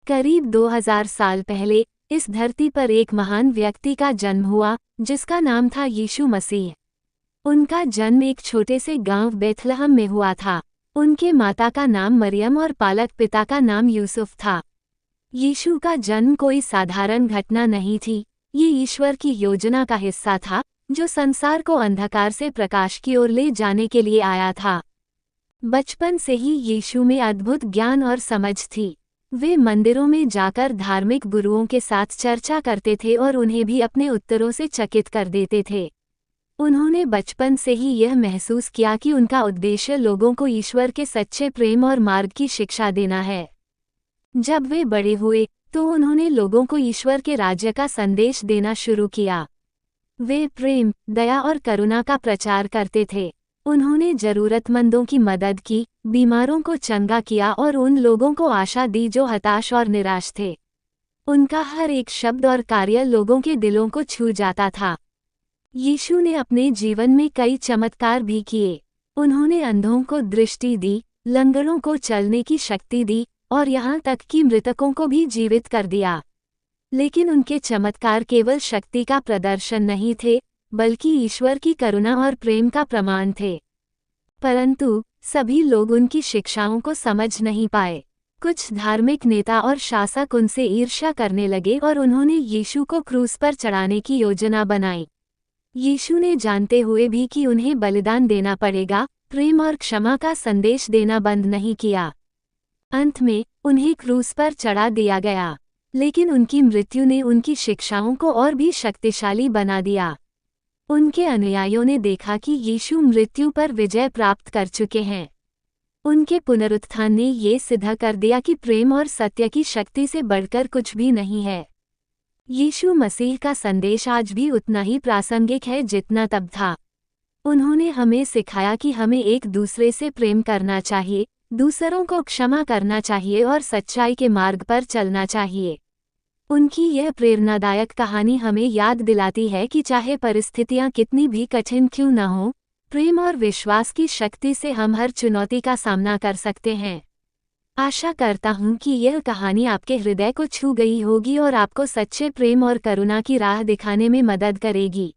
करीब 2000 साल पहले इस धरती पर एक महान व्यक्ति का जन्म हुआ जिसका नाम था यीशु मसीह। उनका जन्म एक छोटे से गांव बेथलहम में हुआ था। उनके माता का नाम मरियम और पालक पिता का नाम यूसुफ था। यीशु का जन्म कोई साधारण घटना नहीं थी, ये ईश्वर की योजना का हिस्सा था जो संसार को अंधकार से प्रकाश की ओर ले जाने के लिए आया था। बचपन से ही यीशु में अद्भुत ज्ञान और समझ थी। वे मंदिरों में जाकर धार्मिक गुरुओं के साथ चर्चा करते थे और उन्हें भी अपने उत्तरों से चकित कर देते थे। उन्होंने बचपन से ही यह महसूस किया कि उनका उद्देश्य लोगों को ईश्वर के सच्चे प्रेम और मार्ग की शिक्षा देना है। जब वे बड़े हुए तो उन्होंने लोगों को ईश्वर के राज्य का संदेश देना शुरू किया। वे प्रेम, दया और करुणा का प्रचार करते थे। उन्होंने जरूरतमंदों की मदद की, बीमारों को चंगा किया और उन लोगों को आशा दी जो हताश और निराश थे। उनका हर एक शब्द और कार्य लोगों के दिलों को छू जाता था। यीशु ने अपने जीवन में कई चमत्कार भी किए। उन्होंने अंधों को दृष्टि दी, लंगड़ों को चलने की शक्ति दी और यहाँ तक कि मृतकों को भी जीवित कर दिया। लेकिन उनके चमत्कार केवल शक्ति का प्रदर्शन नहीं थे, बल्कि ईश्वर की करुणा और प्रेम का प्रमाण थे। परंतु सभी लोग उनकी शिक्षाओं को समझ नहीं पाए। कुछ धार्मिक नेता और शासक उनसे ईर्ष्या करने लगे और उन्होंने यीशु को क्रूस पर चढ़ाने की योजना बनाई। यीशु ने जानते हुए भी कि उन्हें बलिदान देना पड़ेगा, प्रेम और क्षमा का संदेश देना बंद नहीं किया। अंत में उन्हें क्रूस पर चढ़ा दिया गया, लेकिन उनकी मृत्यु ने उनकी शिक्षाओं को और भी शक्तिशाली बना दिया। उनके अनुयायियों ने देखा कि यीशु मृत्यु पर विजय प्राप्त कर चुके हैं। उनके पुनरुत्थान ने ये सिद्ध कर दिया कि प्रेम और सत्य की शक्ति से बढ़कर कुछ भी नहीं है। यीशु मसीह का संदेश आज भी उतना ही प्रासंगिक है जितना तब था। उन्होंने हमें सिखाया कि हमें एक दूसरे से प्रेम करना चाहिए, दूसरों को क्षमा करना चाहिए और सच्चाई के मार्ग पर चलना चाहिए। उनकी यह प्रेरणादायक कहानी हमें याद दिलाती है कि चाहे परिस्थितियां कितनी भी कठिन क्यों न हो, प्रेम और विश्वास की शक्ति से हम हर चुनौती का सामना कर सकते हैं। आशा करता हूं कि यह कहानी आपके हृदय को छू गई होगी और आपको सच्चे प्रेम और करुणा की राह दिखाने में मदद करेगी।